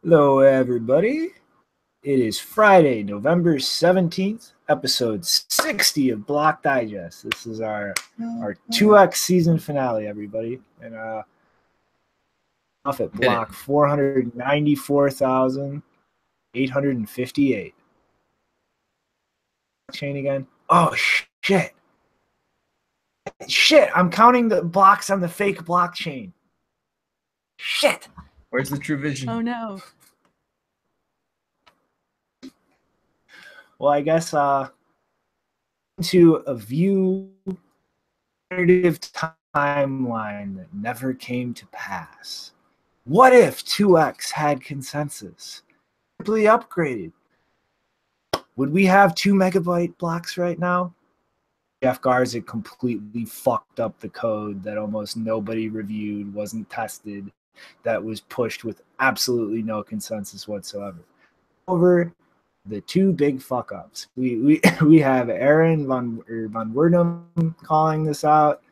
Hello, everybody. It is Friday, November 17th, episode 60 of Block Digest. This is our 2x season finale, everybody. And off at block 494,858. Chain again. Oh, shit. Shit, I'm counting the blocks on the fake blockchain. Shit. Where's the true vision? Oh, no. Well, I guess to a view alternative timeline that never came to pass. What if 2x had consensus? Simply upgraded. Would we have 2 megabyte blocks right now? Jeff Garza completely fucked up the code that almost nobody reviewed, wasn't tested, that was pushed with absolutely no consensus whatsoever. Over the two big fuck ups. We have Aaron von Werdum calling this out.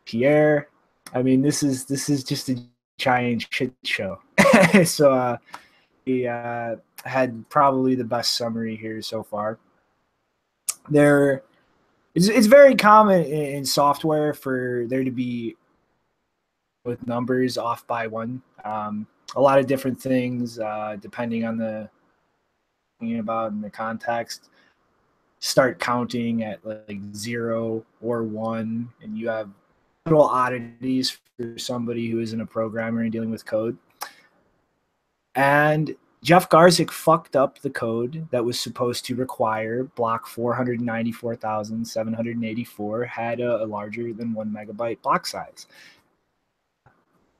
Pierre. I mean, this is just a giant shit show. So he had probably the best summary here so far. It's very common in software for there to be with numbers off by one. A lot of different things, depending on the thinking about in the context, start counting at like 0 or 1, and you have little oddities for somebody who isn't a programmer and dealing with code. And Jeff Garza fucked up the code that was supposed to require block 494,784 had a larger than 1 megabyte block size.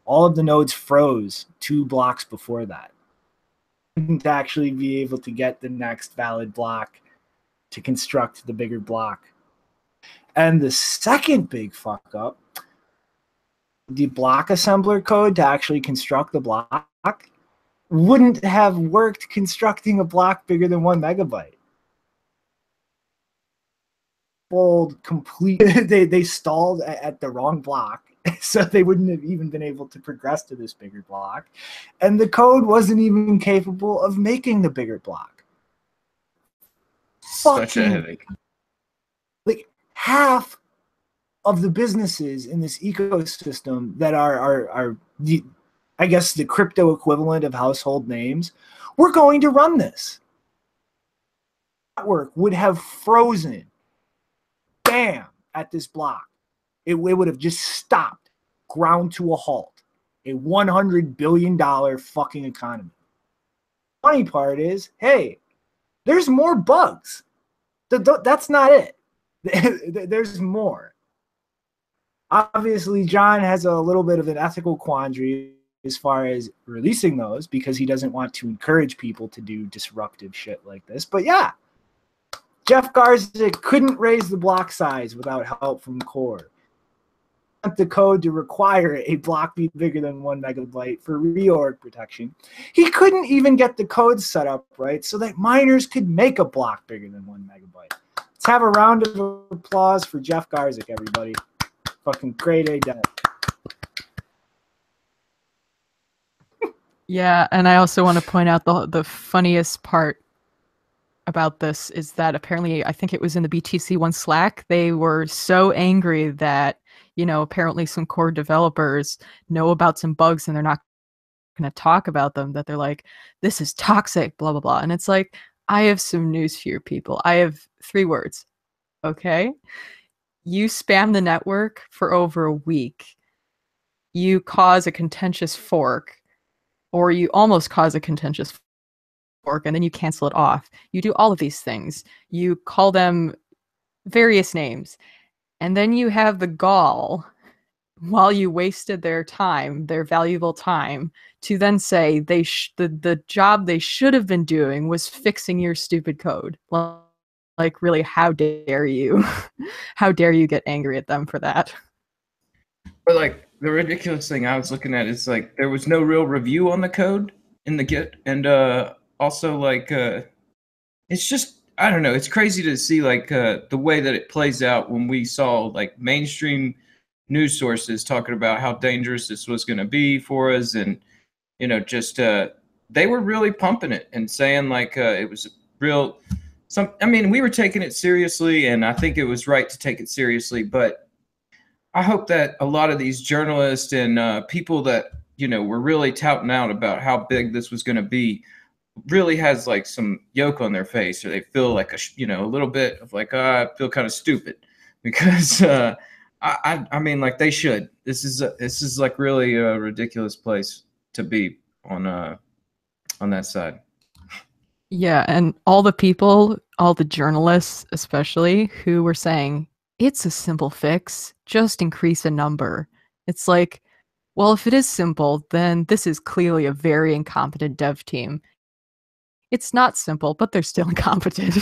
All of the nodes froze 2 blocks before that. Didn't actually be able to get the next valid block to construct the bigger block. And the second big fuck up, the block assembler code to actually construct the block wouldn't have worked constructing a block bigger than 1 megabyte. They stalled at the wrong block, so they wouldn't have even been able to progress to this bigger block. And the code wasn't even capable of making the bigger block. Such a headache. Like half of the businesses in this ecosystem that are the, I guess, the crypto equivalent of household names, we're going to run this. Network would have frozen, bam, at this block. It would have just stopped, ground to a halt. A $100 billion fucking economy. The funny part is, hey, there's more bugs. That's not it. There's more. Obviously, John has a little bit of an ethical quandary as far as releasing those because he doesn't want to encourage people to do disruptive shit like this. But yeah, Jeff Garza couldn't raise the block size without help from core. The code to require a block be bigger than 1 megabyte for reorg protection. He couldn't even get the code set up right so that miners could make a block bigger than 1 megabyte. Let's have a round of applause for Jeff Garza, everybody. Fucking great idea. Yeah, and I also want to point out the funniest part about this is that apparently, I think it was in the BTC1 Slack, they were so angry that, you know, apparently some core developers know about some bugs and they're not going to talk about them, that they're like, this is toxic, blah, blah, blah. And it's like, I have some news for you people. I have 3 words, okay? You spam the network for over a week. You cause a contentious fork, or you almost cause a contentious fork, and then you cancel it off. You do all of these things. You call them various names. And then you have the gall, while you wasted their time, their valuable time, to then say the job they should have been doing was fixing your stupid code. Like, really, how dare you? How dare you get angry at them for that? But like, the ridiculous thing I was looking at is like there was no real review on the code in the Git, and also like it's just, I don't know, it's crazy to see like the way that it plays out when we saw like mainstream news sources talking about how dangerous this was going to be for us, and you know, just they were really pumping it and saying like it was real. I mean, we were taking it seriously, and I think it was right to take it seriously. But I hope that a lot of these journalists and people that, you know, were really touting out about how big this was going to be really has like some yoke on their face, or they feel like you know, a little bit of like I feel kind of stupid because I mean, like they should. This is like really a ridiculous place to be on that side. Yeah, and all the people, all the journalists especially, who were saying it's a simple fix, just increase a number. It's like, well, if it is simple, then this is clearly a very incompetent dev team. It's not simple, but they're still incompetent.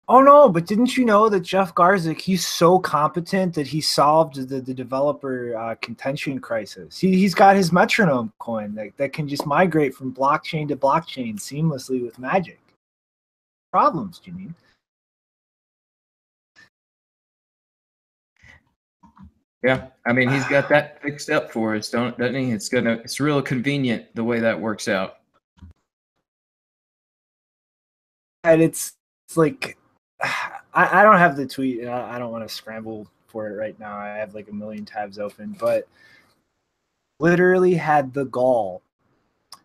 Oh no, but didn't you know that Jeff Garza, he's so competent that he solved the developer contention crisis. He's got his metronome coin that can just migrate from blockchain to blockchain seamlessly with magic. Problems, Janine. Yeah, I mean, he's got that fixed up for us, doesn't he? It's real convenient the way that works out. And it's like, I don't have the tweet, and I don't want to scramble for it right now. I have like a million tabs open, but literally had the gall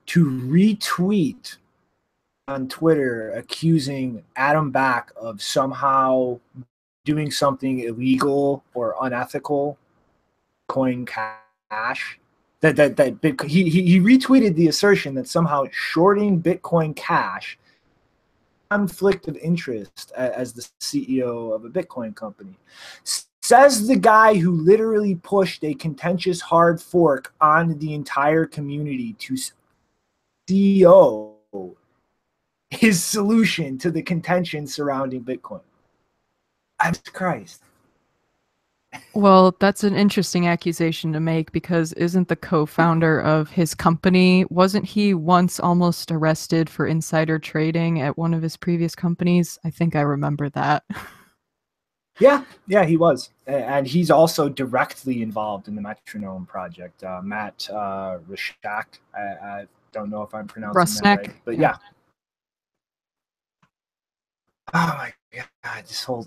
to retweet on Twitter accusing Adam Back of somehow doing something illegal or unethical. Bitcoin Cash. He retweeted the assertion that somehow shorting Bitcoin Cash conflict of interest as the CEO of a Bitcoin company. Says the guy who literally pushed a contentious hard fork on the entire community to CEO his solution to the contention surrounding Bitcoin. Jesus Christ. Well, that's an interesting accusation to make, because isn't the co-founder of his company, wasn't he once almost arrested for insider trading at one of his previous companies? I think I remember that. Yeah, he was. And he's also directly involved in the Metronome project. Matt Rashak. I don't know if I'm pronouncing that right, but yeah. Oh my God, this whole...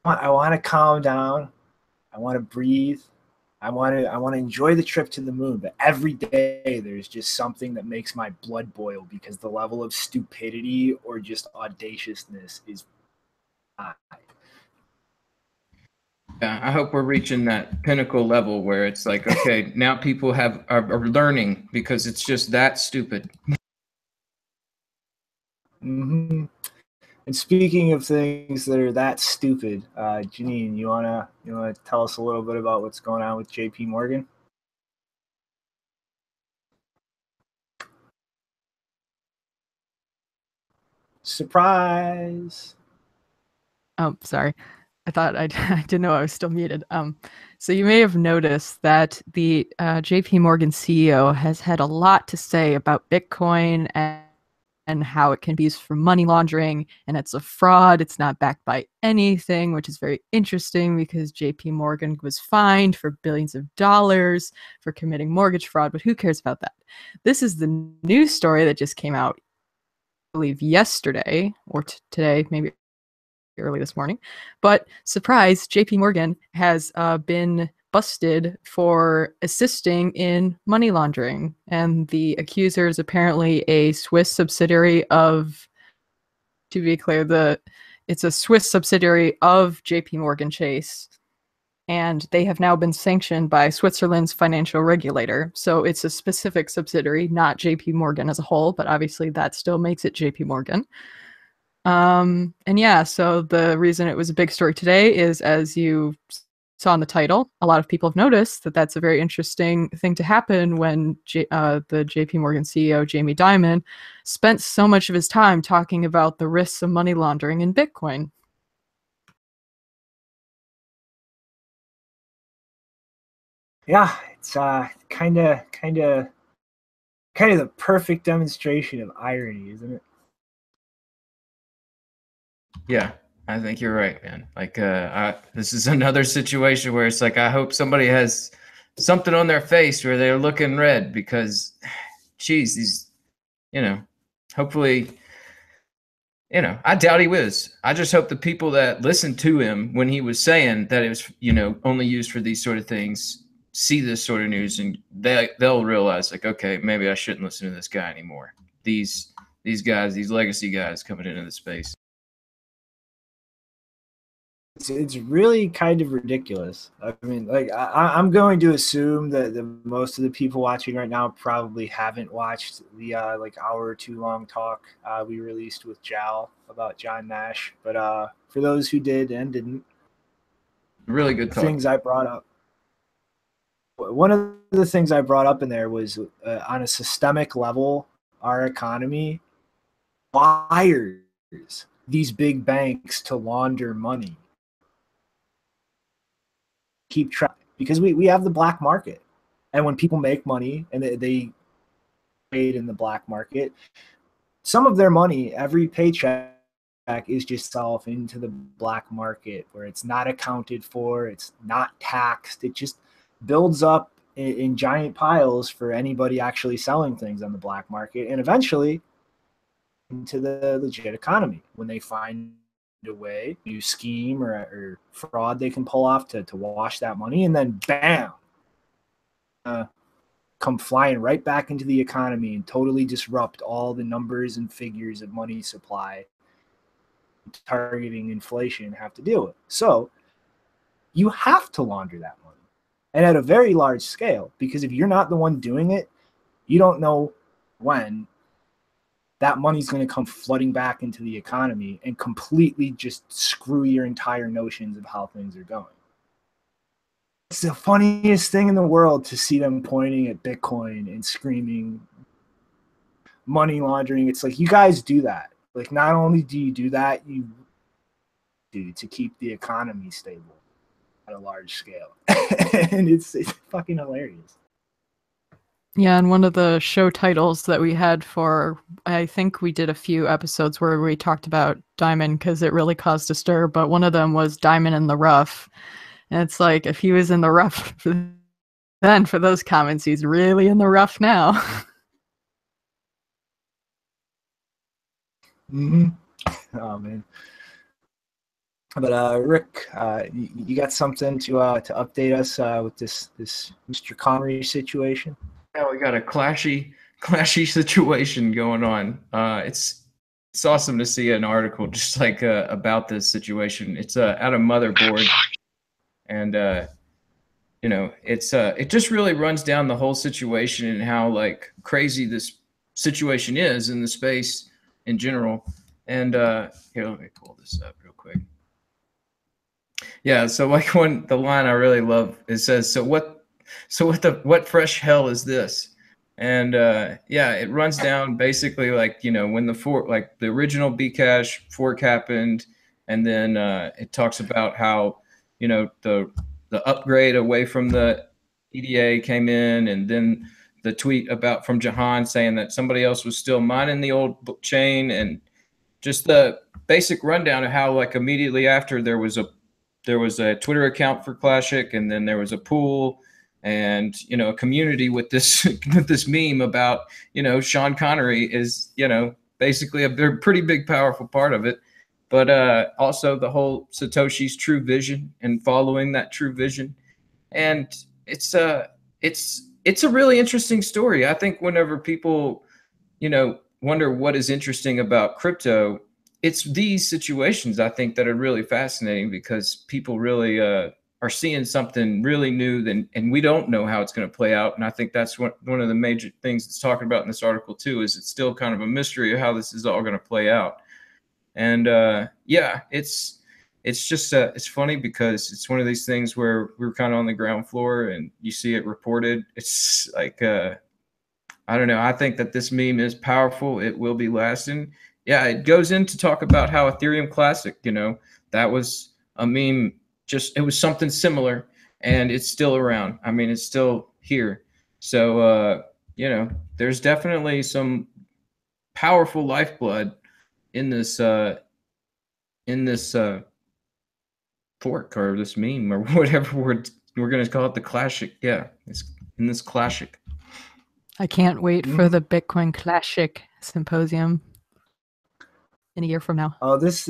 I want to calm down. I want to breathe. I want to enjoy the trip to the moon. But every day there's just something that makes my blood boil, because the level of stupidity or just audaciousness is high. Yeah, I hope we're reaching that pinnacle level where it's like, okay, now people are learning, because it's just that stupid. Mm-hmm. And speaking of things that are that stupid, Janine, you wanna tell us a little bit about what's going on with JP Morgan? Surprise! Oh, sorry. I thought I didn't know I was still muted. So you may have noticed that the JP Morgan CEO has had a lot to say about Bitcoin and how it can be used for money laundering, and it's a fraud. It's not backed by anything, which is very interesting, because JP Morgan was fined for billions of dollars for committing mortgage fraud, but who cares about that? This is the news story that just came out, I believe, yesterday or today, maybe early this morning. But surprise, JP Morgan has been busted for assisting in money laundering, and the accuser is apparently a Swiss subsidiary of, to be clear, it's a Swiss subsidiary of JP Morgan Chase, and they have now been sanctioned by Switzerland's financial regulator. So it's a specific subsidiary, not JP Morgan as a whole, but obviously that still makes it JP Morgan. And yeah, so the reason it was a big story today is, as you saw in the title, a lot of people have noticed that that's a very interesting thing to happen when the JP Morgan CEO, Jamie Dimon, spent so much of his time talking about the risks of money laundering in Bitcoin. Yeah, it's kind of the perfect demonstration of irony, isn't it? Yeah, I think you're right, man. Like, this is another situation where it's like, I hope somebody has something on their face where they're looking red because, geez, these, you know, hopefully, you know, I doubt he was. I just hope the people that listened to him when he was saying that it was, you know, only used for these sort of things see this sort of news and they'll realize like, okay, maybe I shouldn't listen to this guy anymore. These guys, these legacy guys coming into the space. It's really kind of ridiculous. I mean, like I'm going to assume that most of the people watching right now probably haven't watched the like hour or two long talk we released with Jal about John Nash. But for those who did and didn't, really good talk. Things I brought up. One of the things I brought up in there was on a systemic level, our economy wires these big banks to launder money. Keep track because we have the black market, and when people make money and they trade in the black market, some of their money, every paycheck is just off into the black market where it's not accounted for, it's not taxed, it just builds up in giant piles for anybody actually selling things on the black market, and eventually into the legit economy when they find a way, new scheme or fraud they can pull off to wash that money, and then bam, come flying right back into the economy and totally disrupt all the numbers and figures of money supply targeting inflation have to deal with. So you have to launder that money, and at a very large scale, because if you're not the one doing it, you don't know when that money's going to come flooding back into the economy and completely just screw your entire notions of how things are going. It's the funniest thing in the world to see them pointing at Bitcoin and screaming money laundering. It's like, you guys do that. Like, not only do you do that, you do to keep the economy stable at a large scale. And it's fucking hilarious. Yeah, and one of the show titles that we had for, I think we did a few episodes where we talked about Diamond because it really caused a stir, but one of them was Diamond in the Rough. And it's like, if he was in the rough then for those comments, he's really in the rough now. Mm-hmm. Oh, man. But Rick, you got something to update us with this Mr. Connery situation? Yeah, we got a clashy situation going on. It's awesome to see an article just like about this situation. It's out of Motherboard, and you know, it just really runs down the whole situation and how like crazy this situation is in the space in general. And here, let me pull this up real quick. Yeah, so like the line I really love, it says, what fresh hell is this? And yeah, it runs down basically like, you know, when the original Bcash fork happened, and then it talks about how, you know, the upgrade away from the EDA came in, and then the tweet from Jahan saying that somebody else was still mining the old chain, and just the basic rundown of how like immediately after there was a Twitter account for Clashic, and then there was a pool and, you know, a community with this meme about, you know, Sean Connery is, you know, basically they're pretty big, powerful part of it. But also the whole Satoshi's true vision and following that true vision. And it's a really interesting story. I think whenever people, you know, wonder what is interesting about crypto, it's these situations, I think, that are really fascinating, because people really are seeing something really new, and we don't know how it's going to play out. And I think that's one of the major things it's talking about in this article too, is it's still kind of a mystery of how this is all going to play out. And yeah, it's just it's funny because it's one of these things where we're kind of on the ground floor and you see it reported. It's like I don't know. I think that this meme is powerful. It will be lasting. Yeah, it goes in to talk about how Ethereum Classic, you know, that was a meme. It was something similar, and it's still around. I mean, it's still here. So, you know, there's definitely some powerful lifeblood in this fork, or this meme, or whatever we're we're gonna call it the Clashic. Yeah, it's in this Clashic. I can't wait for the BitcoinClashic symposium in a year from now. Oh, it's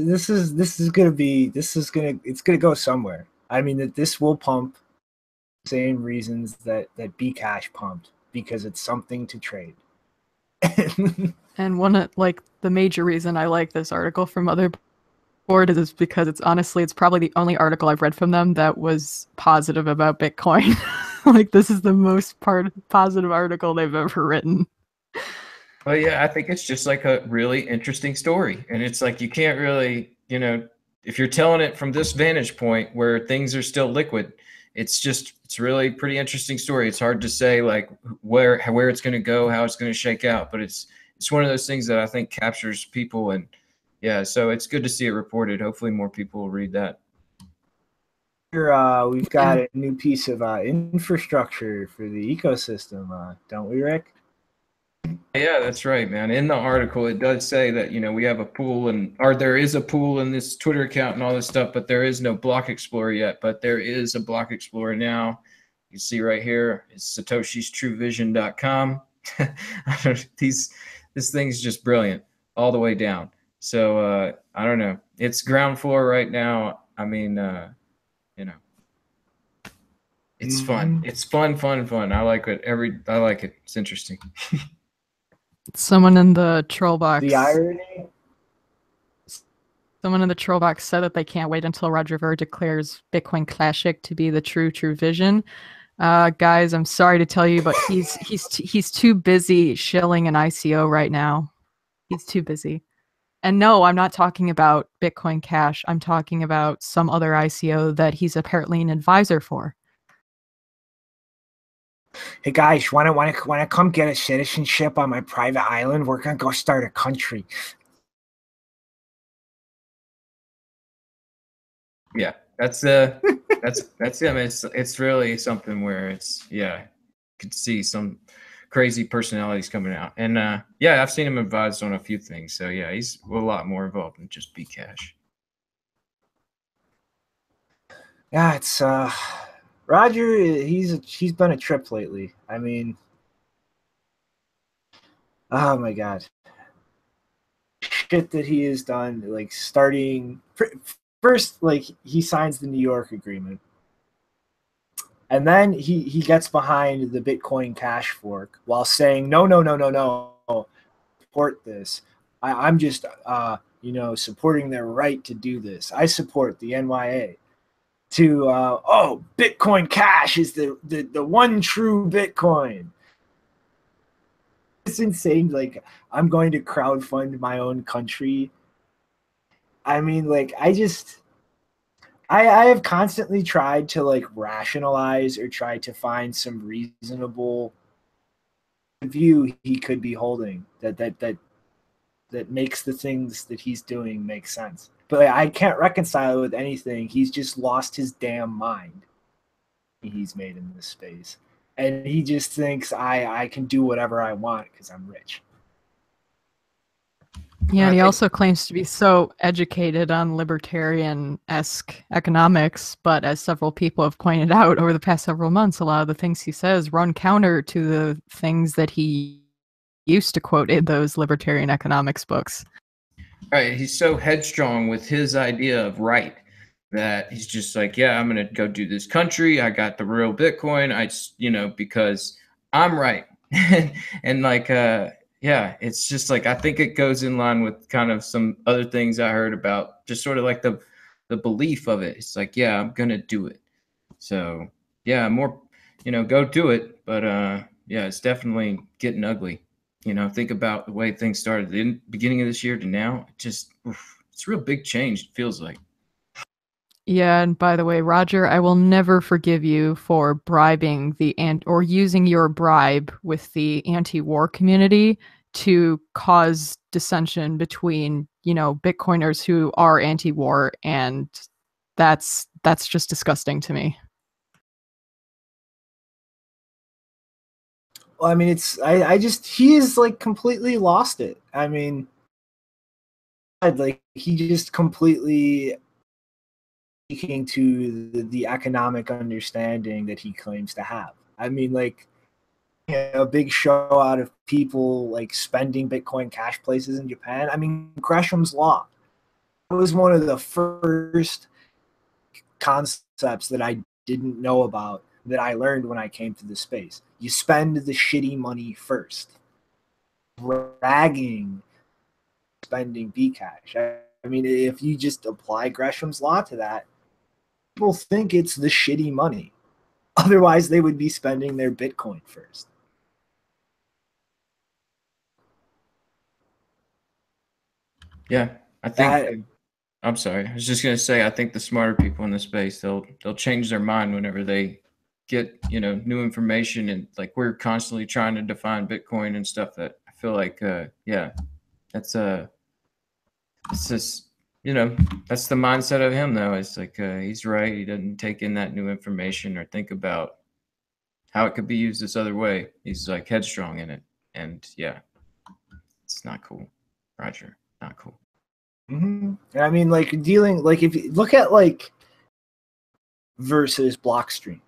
gonna go somewhere. I mean, this will pump the same reasons that Bcash pumped, because it's something to trade. And like the major reason I like this article from Motherboard is because it's probably the only article I've read from them that was positive about Bitcoin. Like, this is the most positive article they've ever written. Well, yeah, I think it's just like a really interesting story. And it's like, you can't really, if you're telling it from this vantage point where things are still liquid, it's really pretty interesting story. It's hard to say like where it's going to go, how it's going to shake out, but it's one of those things that I think captures people. And yeah, so it's good to see it reported. Hopefully more people will read that. Here, we've got a new piece of infrastructure for the ecosystem, don't we, Rick? Yeah, that's right, man. In the article, it does say that, we have a pool or there is a pool in this Twitter account and all this stuff, but there is no block explorer yet, but there is a block explorer now. You can see right here, it's satoshistruevision.com. This thing's just brilliant all the way down. So, I don't know. It's ground floor right now. I mean, it's fun. It's fun. I like it. I like it. It's interesting. Someone in the troll box. The irony. Someone in the troll box said that they can't wait until Roger Ver declares BitcoinClashic to be the true vision. Guys, I'm sorry to tell you, but he's too busy shilling an ICO right now. He's too busy. And no, I'm not talking about Bitcoin Cash. I'm talking about some other ICO that he's apparently an advisor for. Hey guys, wanna come get a citizenship on my private island? We're gonna go start a country. Yeah, that's him. It's really something where could see some crazy personalities coming out. And yeah, I've seen him advised on a few things. So yeah, he's a lot more involved than just Bcash. Yeah, it's Roger, he's been a trip lately. I mean, oh my god, shit that he has done. Like, starting first, like, he signs the New York agreement, and then he gets behind the Bitcoin Cash fork while saying no, support this. I'm just supporting their right to do this. I support the NYA. To Bitcoin Cash is the one true Bitcoin. It's insane. Like, I'm going to crowdfund my own country. I mean, like, I have constantly tried to like rationalize or try to find some reasonable view he could be holding that makes the things that he's doing make sense. But I can't reconcile it with anything. He's just lost his damn mind. He's made in this space, and he just thinks I can do whatever I want because I'm rich. Yeah, and he also claims to be so educated on libertarian-esque economics, but as several people have pointed out over the past several months, a lot of the things he says run counter to the things that he used to quote in those libertarian economics books. Right, he's so headstrong with his idea of right that he's just like, yeah, I'm gonna go do this country. I got the real Bitcoin. Because I'm right, and like, yeah, it's just like, I think it goes in line with kind of some other things I heard about, just sort of like the belief of it. It's like, yeah, I'm gonna do it. So yeah, more, go do it. But yeah, it's definitely getting ugly. Think about the way things started in the beginning of this year to now. It's a real big change, it feels like. Yeah, and by the way, Roger, I will never forgive you for bribing or using your bribe with the anti-war community to cause dissension between, Bitcoiners who are anti-war, and that's just disgusting to me. Well, I mean, he is like completely lost it. I mean, like, he just completely speaking to the economic understanding that he claims to have. I mean, like, a big show out of people like spending Bitcoin cash places in Japan. I mean, Greshams Law. It was one of the first concepts that I didn't know about that I learned when I came to the space. You spend the shitty money first. Bragging, spending Bcash. I mean, if you just apply Gresham's Law to that, people think it's the shitty money. Otherwise, they would be spending their Bitcoin first. Yeah, I think. I'm sorry. I was just gonna say, I think the smarter people in the space, they'll change their mind whenever they get, you know, new information, and like we're constantly trying to define Bitcoin and stuff. That I feel like, yeah, that's it's just, you know, that's the mindset of him though. It's like he's right. He doesn't take in that new information or think about how it could be used this other way. He's like headstrong in it, and yeah, it's not cool, Roger. Not cool. Mm-hmm. I mean, like dealing, like if you look at like versus Blockstream,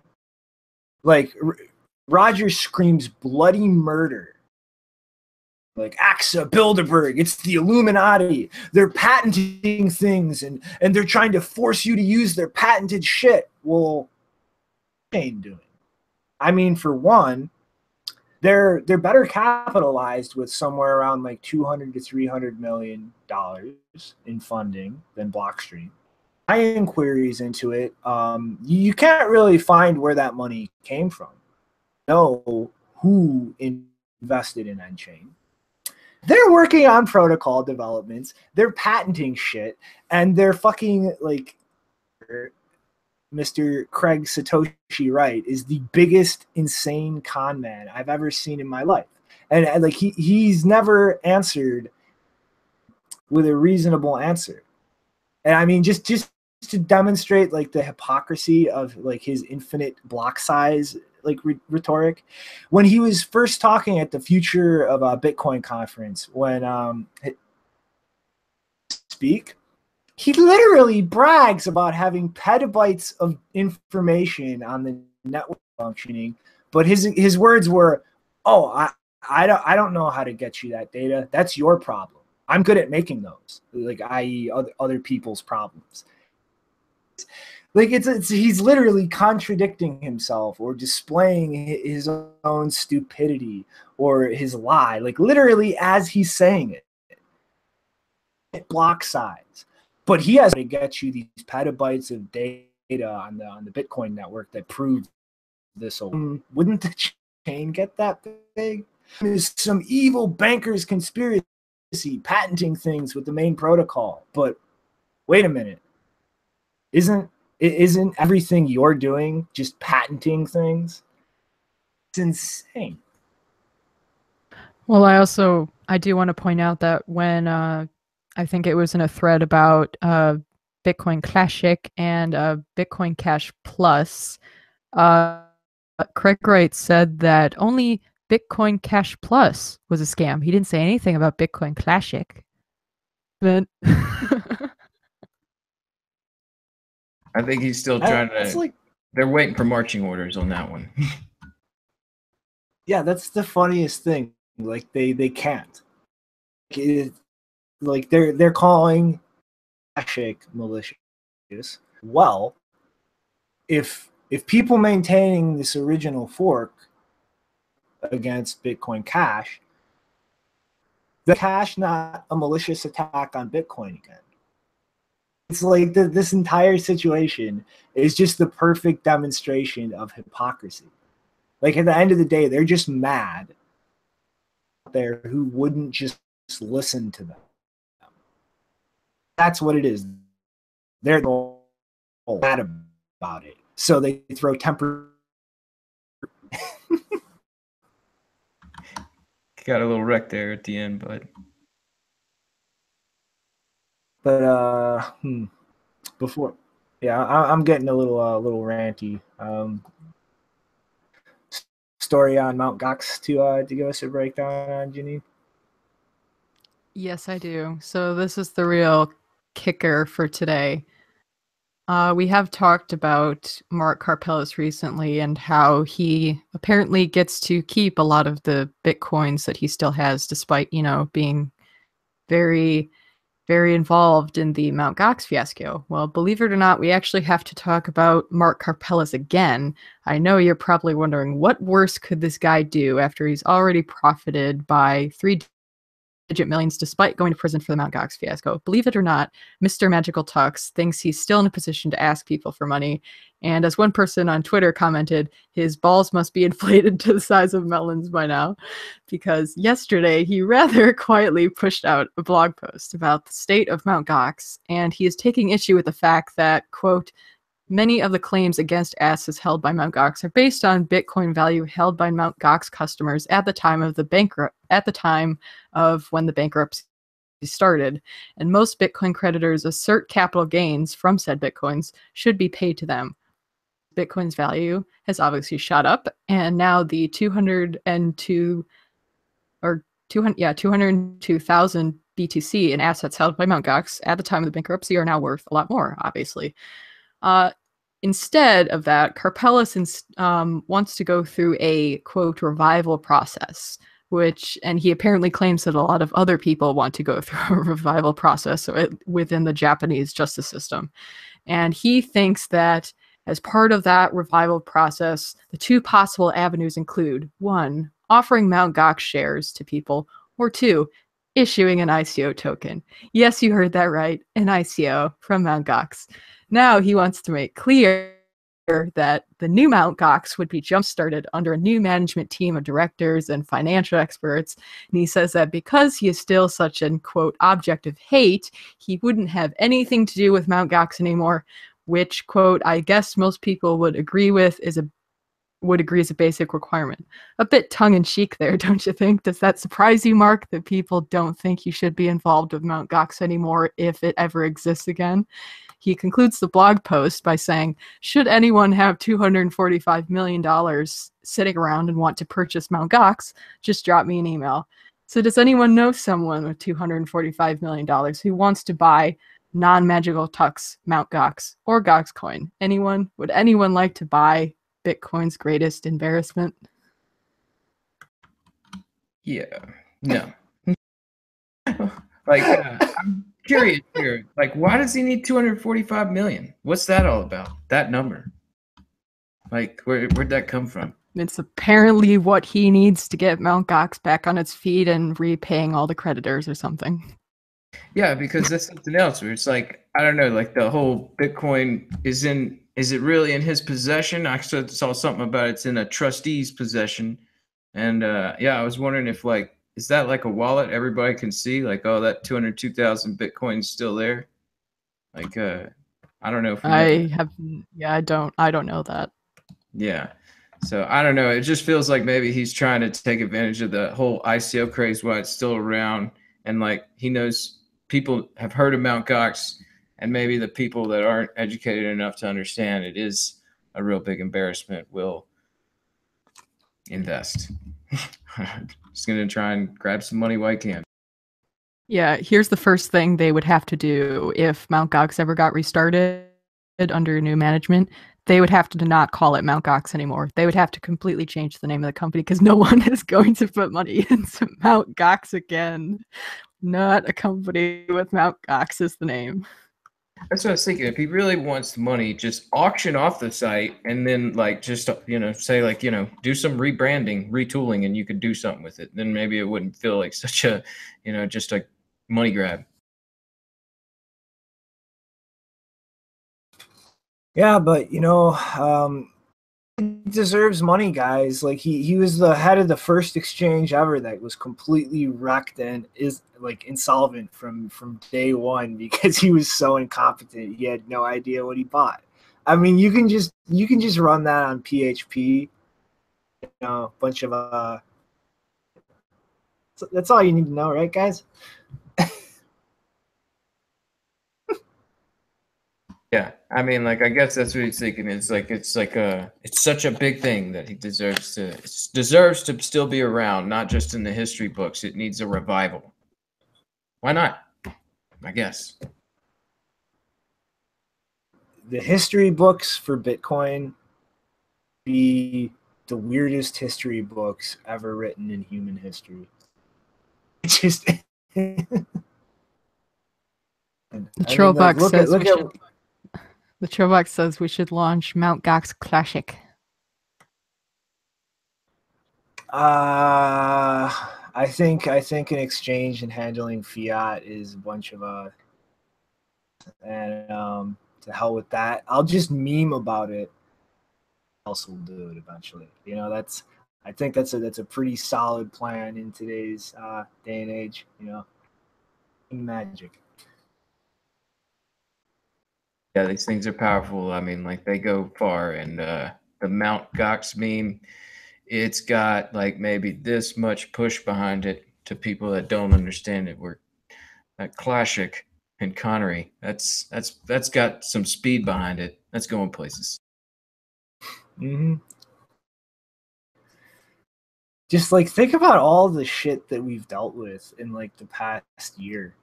like Roger screams bloody murder. Like AXA, Bilderberg, it's the Illuminati. They're patenting things and they're trying to force you to use their patented shit. Well, what are they doing? I mean, for one, they're better capitalized with somewhere around like $200 to $300 million in funding than Blockstream. My inquiries into it, you can't really find where that money came from. Know who invested in Enchain. They're working on protocol developments. They're patenting shit, and they're fucking like Mr. Craig Satoshi Wright is the biggest insane con man I've ever seen in my life. And like he's never answered with a reasonable answer. And I mean, just to demonstrate like the hypocrisy of like his infinite block size like rhetoric, when he was first talking at the Future of Bitcoin conference, when speak, he literally brags about having petabytes of information on the network functioning, but his words were, "Oh, I don't know how to get you that data. That's your problem. I'm good at making those, like i.e. other people's problems." Like he's literally contradicting himself or displaying his own stupidity or his lie, like literally as he's saying it. Block size. But he has to get you these petabytes of data on the Bitcoin network that prove this. Wouldn't the chain get that big? There's some evil bankers conspiracy patenting things with the main protocol. But wait a minute. Isn't everything you're doing just patenting things? It's insane. Well, I do want to point out that when I think it was in a thread about BitcoinClashic and Bitcoin Cash Plus, Craig Wright said that only Bitcoin Cash Plus was a scam. He didn't say anything about Bitcoin Classic. But I think he's still trying to. Like, they're waiting for marching orders on that one. Yeah, that's the funniest thing. Like they can't. Like they're calling Clashic malicious. Well, if people maintaining this original fork against Bitcoin Cash, the Cash not a malicious attack on Bitcoin again. It's like this entire situation is just the perfect demonstration of hypocrisy. Like at the end of the day, they're just mad there who wouldn't just listen to them. That's what it is. They're mad about it. So they throw temper. Got a little wreck there at the end, but before, yeah, I'm getting a little ranty. Story on Mount Gox to give us a breakdown on, Janine? Yes, I do. So this is the real kicker for today. We have talked about Mark Karpeles recently and how he apparently gets to keep a lot of the Bitcoins that he still has, despite, you know, being very, very involved in the Mt. Gox fiasco. Well, believe it or not, we actually have to talk about Mark Karpeles again. I know you're probably wondering, what worse could this guy do after he's already profited by three-digit millions despite going to prison for the Mt. Gox fiasco? Believe it or not, Mr. Magical Tux thinks he's still in a position to ask people for money. And as one person on Twitter commented, his balls must be inflated to the size of melons by now, because yesterday he rather quietly pushed out a blog post about the state of Mt. Gox, and he is taking issue with the fact that, quote, many of the claims against assets held by Mt. Gox are based on Bitcoin value held by Mt. Gox customers at the time of when the bankruptcy started, and most Bitcoin creditors assert capital gains from said Bitcoins should be paid to them. Bitcoin's value has obviously shot up, and now the 202,000 BTC in assets held by Mt. Gox at the time of the bankruptcy are now worth a lot more, obviously. Instead of that, Karpeles wants to go through a, quote, revival process, and he apparently claims that a lot of other people want to go through a revival process within the Japanese justice system. And he thinks that as part of that revival process, the two possible avenues include, 1, offering Mt. Gox shares to people, or 2, issuing an ICO token. Yes, you heard that right, an ICO from Mt. Gox. Now he wants to make clear that the new Mt. Gox would be jump-started under a new management team of directors and financial experts. And he says that because he is still such an, quote, object of hate, he wouldn't have anything to do with Mt. Gox anymore, which, quote, I guess most people would agree is a basic requirement. A bit tongue-in-cheek there, don't you think? Does that surprise you, Mark, that people don't think you should be involved with Mt. Gox anymore if it ever exists again? He concludes the blog post by saying, should anyone have $245 million sitting around and want to purchase Mt. Gox, just drop me an email. So does anyone know someone with $245 million who wants to buy non-Magical Tux Mt. Gox or Gox coin? Anyone? Would anyone like to buy Bitcoin's greatest embarrassment? Yeah. No. Like, I'm curious here. Like, why does he need 245 million? What's that all about? That number? Like, where'd that come from? It's apparently what he needs to get Mt. Gox back on its feet and repaying all the creditors or something. Yeah, because that's something else where it's like, I don't know, like the whole Bitcoin is it really in his possession? I saw something about it's in a trustee's possession. And yeah, I was wondering if like, is that like a wallet everybody can see? Like, oh, that 202,000 Bitcoin's still there. Like, I don't know. I don't know that. Yeah. So I don't know. It just feels like maybe he's trying to take advantage of the whole ICO craze while it's still around. And like, he knows people have heard of Mt. Gox, and maybe the people that aren't educated enough to understand it is a real big embarrassment will invest. Just going to try and grab some money while I can. Yeah, here's the first thing they would have to do if Mt. Gox ever got restarted under new management. They would have to not call it Mt. Gox anymore. They would have to completely change the name of the company because no one is going to put money into Mt. Gox again. Not a company with Mt. Gox is the name. That's what I was thinking. If he really wants money, just auction off the site and then like just, say like, do some rebranding, retooling, and you could do something with it. Then maybe it wouldn't feel like such a, just a money grab. Yeah, but he deserves money, guys. Like he was the head of the first exchange ever that was completely wrecked and is like insolvent from day one because he was so incompetent. He had no idea what he bought. I mean, you can just run that on PHP. A bunch of that's all you need to know, right, guys? Yeah, I mean, like, I guess that's what he's thinking. It's such a big thing that he deserves to still be around, not just in the history books. It needs a revival. Why not? I guess. the history books for Bitcoin be the weirdest history books ever written in human history. Just The Trollbox says we should launch Mount Gox Clashic. I think an exchange and handling fiat is a bunch of and to hell with that. I'll just meme about it. Else will do it eventually. You know, I think that's a pretty solid plan in today's day and age. You know, magic. Yeah, these things are powerful. I mean, like they go far. And the Mount Gox meme, it's got like maybe this much push behind it to people that don't understand it. Where that Clashic and Connery, that's got some speed behind it. That's going places. Mm-hmm. Just like think about all the shit that we've dealt with in like the past year.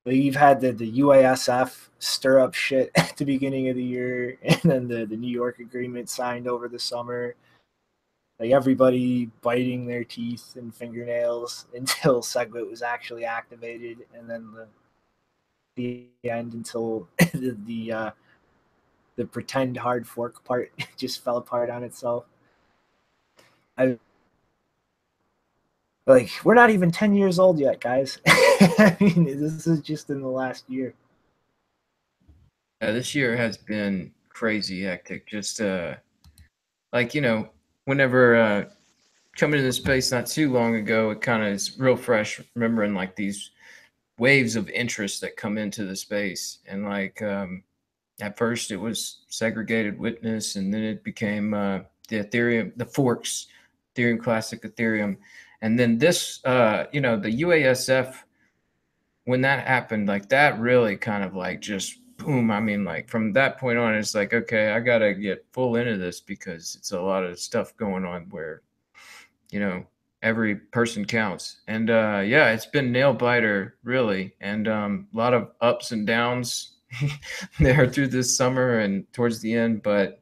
Like you've had the UASF stir up shit at the beginning of the year, and then the New York agreement signed over the summer. Like everybody biting their teeth and fingernails until SegWit was actually activated, and then the end until the pretend hard fork part just fell apart on itself. Like we're not even 10 years old yet, guys. I mean, this is just in the last year. This year has been crazy hectic. Just like, you know, whenever coming into this space not too long ago, it kind of is real fresh, remembering like these waves of interest that come into the space. And like at first it was segregated witness, and then it became the Ethereum, the forks, Ethereum Classic, Ethereum. And then this, you know, the UASF, when that happened, like that really kind of like just boom. I mean, like from that point on, it's like, okay, I got to get full into this because it's a lot of stuff going on where, you know, every person counts. And yeah, it's been nail biter really. And a lot of ups and downs there through this summer and towards the end. But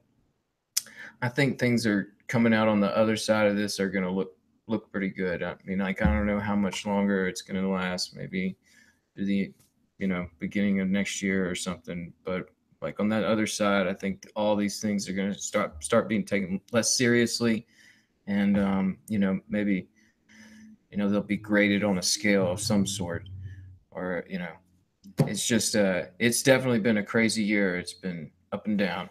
I think things are coming out on the other side of this are going to look pretty good. I mean, like, I don't know how much longer it's going to last, maybe to the, you know, beginning of next year or something. But like on that other side, I think all these things are going to start being taken less seriously. And, you know, maybe, you know, they'll be graded on a scale of some sort, or, you know, it's just, it's definitely been a crazy year. It's been up and down.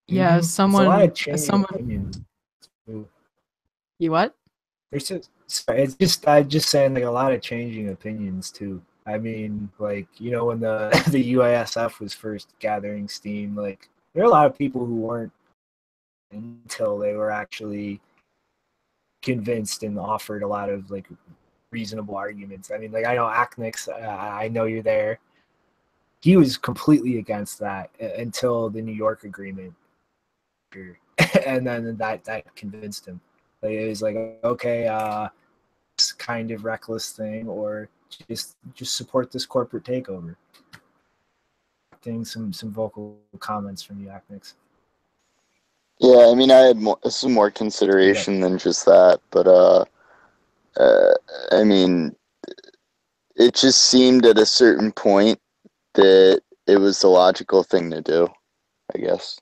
Yeah, It's a lot of changing opinions. You what? There's it's just I'm just saying like a lot of changing opinions too. I mean, like, you know, when the the UASF was first gathering steam, like there are a lot of people who weren't until they were actually convinced and offered a lot of like reasonable arguments. I mean, like I know Aknix, I know you're there. He was completely against that until the New York agreement, and then that convinced him. Like it was like, okay, this kind of reckless thing, or just support this corporate takeover. Getting some vocal comments from you, Aknix. Yeah, I mean, I had some more consideration than just that, but I mean, it just seemed at a certain point that it was the logical thing to do, I guess.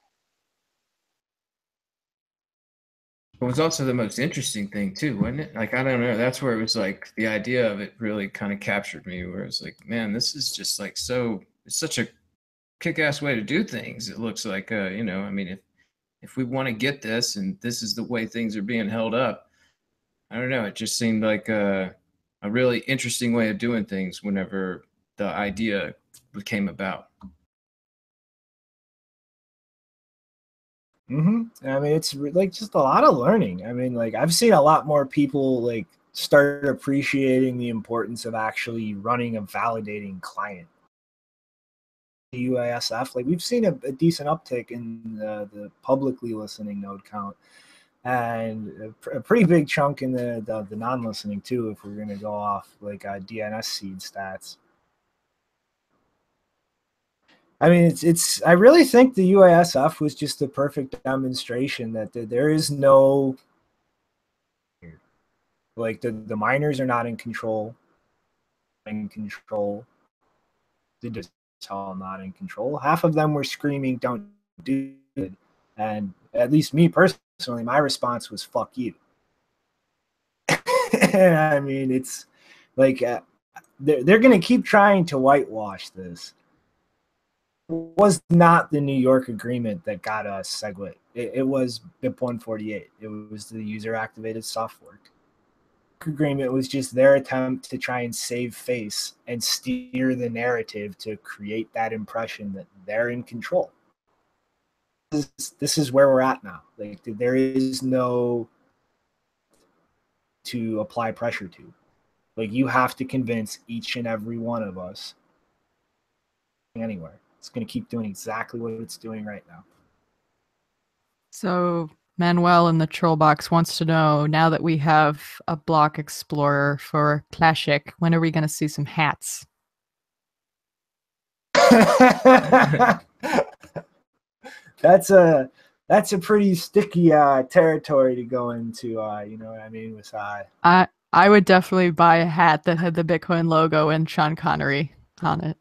It was also the most interesting thing too, wasn't it? Like, I don't know, that's where it was like the idea of it really kind of captured me, where it's like, man, this is just like so, it's such a kick-ass way to do things. It looks like, you know, I mean, if we want to get this and this is the way things are being held up, I don't know, it just seemed like a really interesting way of doing things whenever the idea came about. I mean, it's like just a lot of learning. I mean, like I've seen a lot more people like start appreciating the importance of actually running a validating client. The UASF, like we've seen a decent uptick in the publicly listening node count, and a pretty big chunk in the non-listening too, if we're going to go off like DNS Seed Stats. I mean, it's. I really think the UASF was just the perfect demonstration that there is no, like the miners are not in control. They're just all not in control. Half of them were screaming, "Don't do it," and at least me personally, my response was "fuck you." I mean, it's like they're going to keep trying to whitewash this. It was not the New York agreement that got us SegWit. It was BIP 148. It was the user activated soft fork. The agreement was just their attempt to try and save face and steer the narrative to create that impression that they're in control. This is where we're at now. Like, there is no to apply pressure to. Like, you have to convince each and every one of us anywhere. It's going to keep doing exactly what it's doing right now. So Manuel in the troll box wants to know, now that we have a block explorer for Clashic, when are we going to see some hats? That's a pretty sticky territory to go into. You know what I mean? With I would definitely buy a hat that had the Bitcoin logo and Sean Connery on it.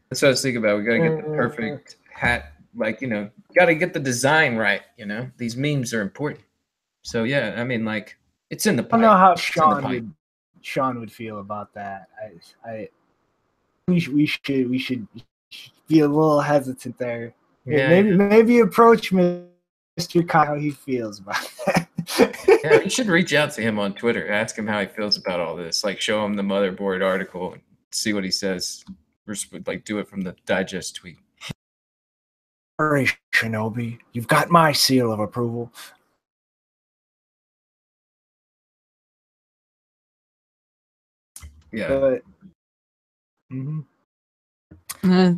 That's what I was thinking about. We got to get the perfect hat. Like, you know, got to get the design right. You know, these memes are important. So yeah, I mean, like, it's in the pipe. I don't know how Sean would feel about that. We should be a little hesitant there. Yeah, maybe approach Mr. Kyle how he feels about that. Yeah, you should reach out to him on Twitter. Ask him how he feels about all this. Like, show him the motherboard article and see what he says. Like, do it from the digest tweet. All right, Shinobi, you've got my seal of approval. Yeah. But,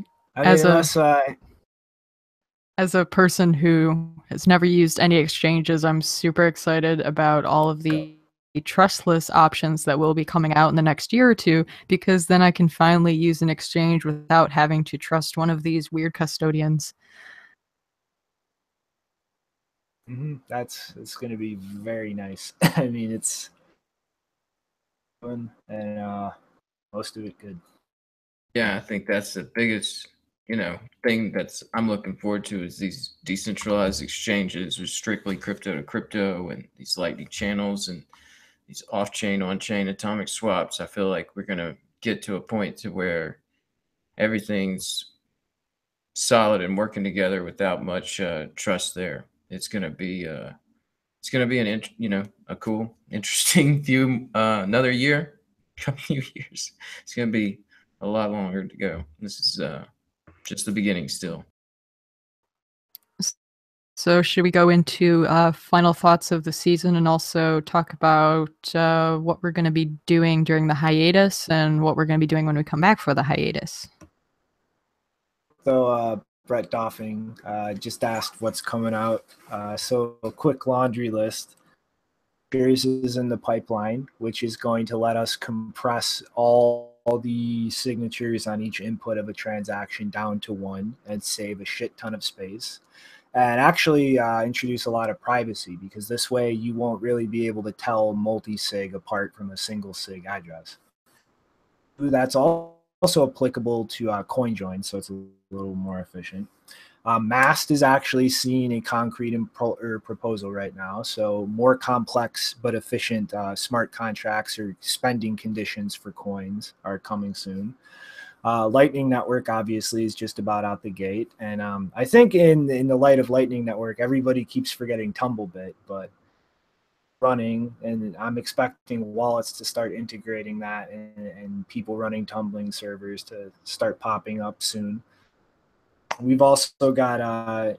as a person who has never used any exchanges, I'm super excited about all of the trustless options that will be coming out in the next year or two, because then I can finally use an exchange without having to trust one of these weird custodians. It's going to be very nice. I mean, it's fun and most of it good. Yeah, I think that's the biggest, you know, thing I'm looking forward to is these decentralized exchanges with strictly crypto to crypto and these lightning channels and these off-chain, on-chain atomic swaps. I feel like we're going to get to a point to where everything's solid and working together without much trust there. It's going to be a cool, interesting few another year, couple years. It's going to be a lot longer to go. This is just the beginning still. So should we go into final thoughts of the season and also talk about what we're going to be doing during the hiatus and what we're going to be doing when we come back for the hiatus? So Brett Doffing just asked what's coming out. So a quick laundry list. Here's is in the pipeline, which is going to let us compress all the signatures on each input of a transaction down to one and save a shit ton of space. And actually introduce a lot of privacy, because this way you won't really be able to tell multi-sig apart from a single sig address. That's also applicable to CoinJoin, so it's a little more efficient. Mast is actually seeing a concrete proposal right now, so more complex but efficient smart contracts or spending conditions for coins are coming soon. Lightning Network obviously is just about out the gate, and I think in the light of Lightning Network, everybody keeps forgetting Tumblebit, but running, and I'm expecting wallets to start integrating that, and people running tumbling servers to start popping up soon. We've also got,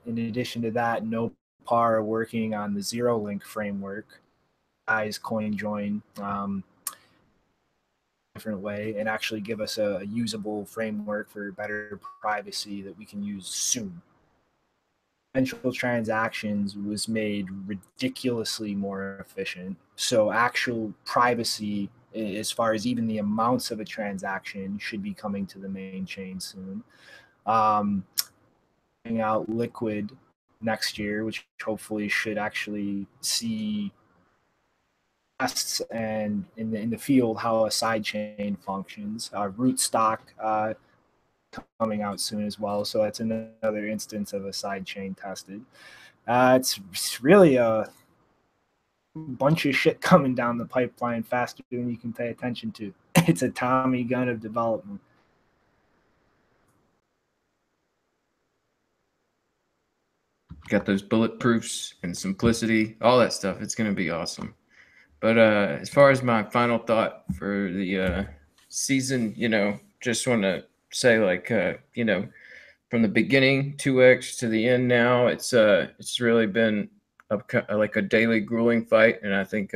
in addition to that, NoPar working on the ZeroLink framework, guys CoinJoin. Different way and actually give us a usable framework for better privacy that we can use soon. Central transactions was made ridiculously more efficient, so actual privacy as far as even the amounts of a transaction should be coming to the main chain soon. Coming out liquid next year, which hopefully should actually see tests and in the field how a sidechain functions. Rootstock coming out soon as well, so that's another instance of a sidechain tested. It's really a bunch of shit coming down the pipeline faster than you can pay attention to. It's a Tommy gun of development. Got those bulletproofs and simplicity, all that stuff. It's going to be awesome. But as far as my final thought for the season, just want to say, like, from the beginning 2x to the end now, it's really been like a daily grueling fight, and I think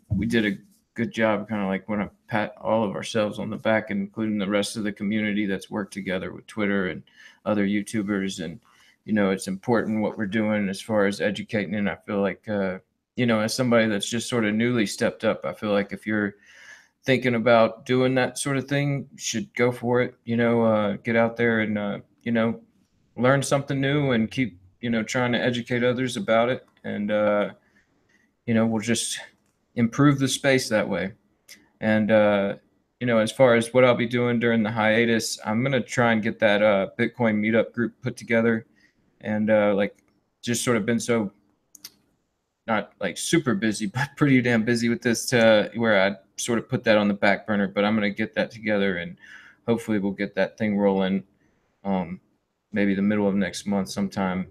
we did a good job. Kind of like want to pat all of ourselves on the back, including the rest of the community that's worked together with Twitter and other YouTubers. And it's important what we're doing as far as educating. And I feel like as somebody that's just sort of newly stepped up, I feel like if you're thinking about doing that sort of thing, you should go for it. Get out there and learn something new and keep trying to educate others about it. And we'll just improve the space that way. And as far as what I'll be doing during the hiatus, I'm gonna try and get that Bitcoin meetup group put together, and just sort of been so not like super busy, but pretty damn busy with this to where I sort of put that on the back burner. But I'm gonna get that together, and hopefully we'll get that thing rolling maybe the middle of next month sometime.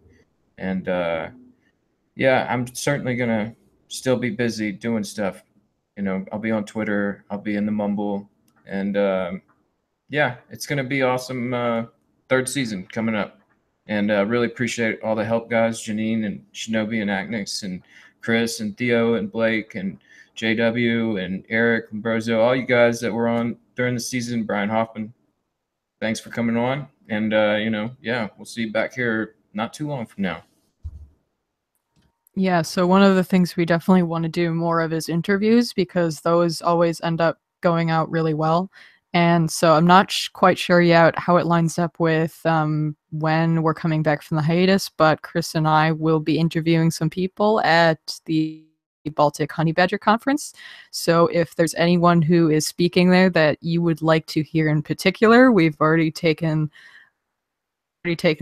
And I'm certainly gonna still be busy doing stuff. I'll be on Twitter, I'll be in the Mumble, and it's gonna be awesome. Third season coming up. And really appreciate all the help, guys. Janine and Shinobi and Agnex and Chris and Theo and Blake and JW and Eric and Brozo, all you guys that were on during the season, Brian Hoffman, thanks for coming on. And, we'll see you back here not too long from now. Yeah, so one of the things we definitely want to do more of is interviews, because those always end up going out really well. And so I'm not quite sure yet how it lines up with when we're coming back from the hiatus, but Chris and I will be interviewing some people at the Baltic Honey Badger Conference. So if there's anyone who is speaking there that you would like to hear in particular, we've already taken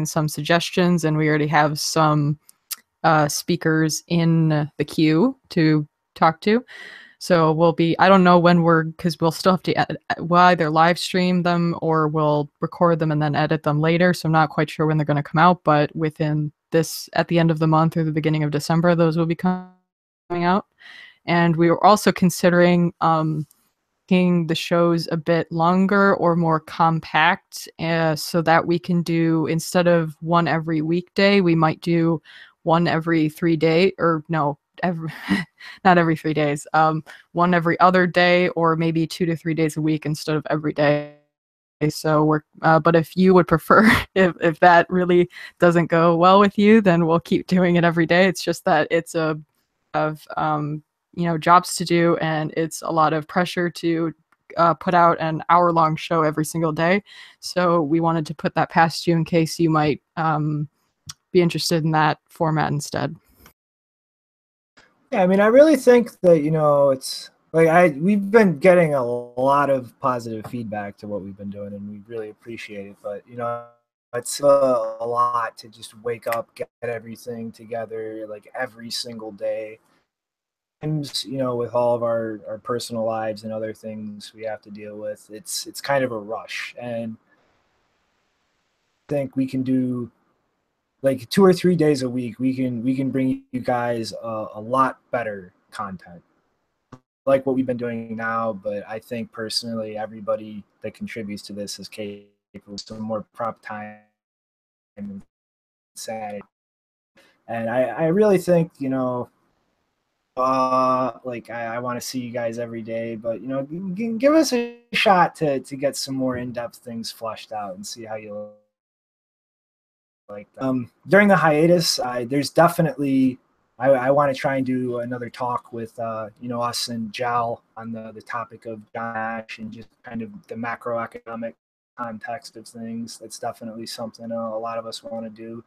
some suggestions, and we already have some speakers in the queue to talk to. So we'll be, I don't know when because we'll still have to we'll either live stream them or we'll record them and then edit them later. So I'm not quite sure when they're going to come out, but within this, at the end of the month or the beginning of December, those will be coming out. And we were also considering making the shows a bit longer or more compact, so that we can do, instead of one every weekday, we might do one every 3 days, or no, not every 3 days, one every other day, or maybe 2 to 3 days a week instead of every day. So we're but if you would prefer, if that really doesn't go well with you, then we'll keep doing it every day. It's just that it's jobs to do, and it's a lot of pressure to put out an hour-long show every single day. So we wanted to put that past you in case you might be interested in that format instead. Yeah, I mean, I really think that, it's like we've been getting a lot of positive feedback to what we've been doing, and we really appreciate it. But, it's a lot to just wake up, get everything together, like every single day. Times, with all of our personal lives and other things we have to deal with, it's kind of a rush. And I think we can do like 2 or 3 days a week. We can bring you guys a lot better content, like what we've been doing now. But I think personally, everybody that contributes to this is capable of some more prompt time and sanity. And I really think, I want to see you guys every day, but give us a shot to get some more in-depth things fleshed out and see how you like that. During the hiatus, there's definitely I want to try and do another talk with us and Jal on the topic of John Nash and just kind of the macroeconomic context of things. That's definitely something a lot of us want to do.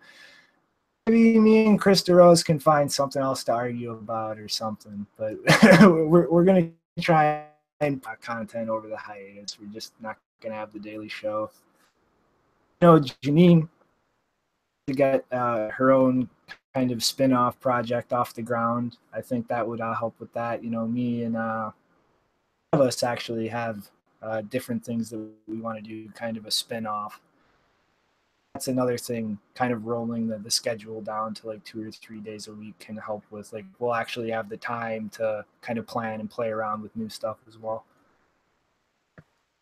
Maybe me and Chris DeRose can find something else to argue about or something, but we're going to try and put content over the hiatus. We're just not going to have the daily show. You know, Janine to get her own kind of spin-off project off the ground. I think that would help with that. You know, me and of us actually have different things that we want to do, kind of a spin-off. That's another thing, kind of rolling the schedule down to like 2 or 3 days a week can help with, like, we'll actually have the time to kind of plan and play around with new stuff as well.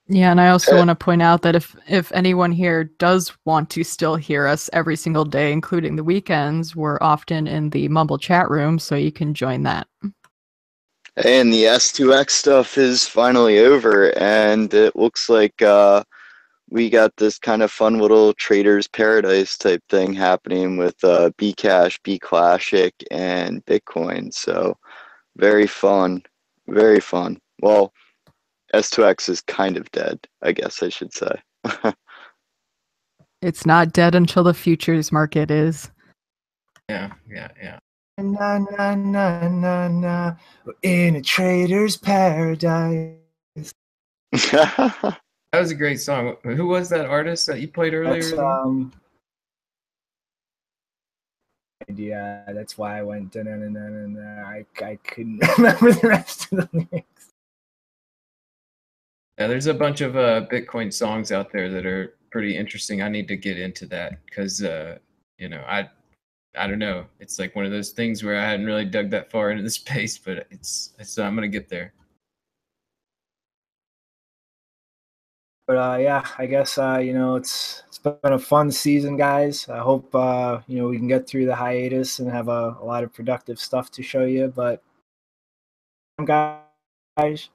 Yeah, and I also want to point out that if anyone here does want to still hear us every single day, including the weekends, we're often in the Mumble chat room, so you can join that. And the S2X stuff is finally over, and it looks like we got this kind of fun little trader's paradise type thing happening with Bcash, Bclashic, and Bitcoin. So very fun, very fun. Well, S2X is kind of dead, I guess I should say. It's not dead until the futures market is. Yeah. Na, na, na, na, na. We're in a trader's paradise. That was a great song. Who was that artist that you played earlier? That's why I went I couldn't remember the rest of the lyrics. Yeah, there's a bunch of Bitcoin songs out there that are pretty interesting. I need to get into that because you know, I don't know. It's like one of those things where I hadn't really dug that far into the space, but it's I'm gonna get there. But yeah, I guess you know, it's been a fun season, guys. I hope you know, we can get through the hiatus and have a lot of productive stuff to show you. But guys,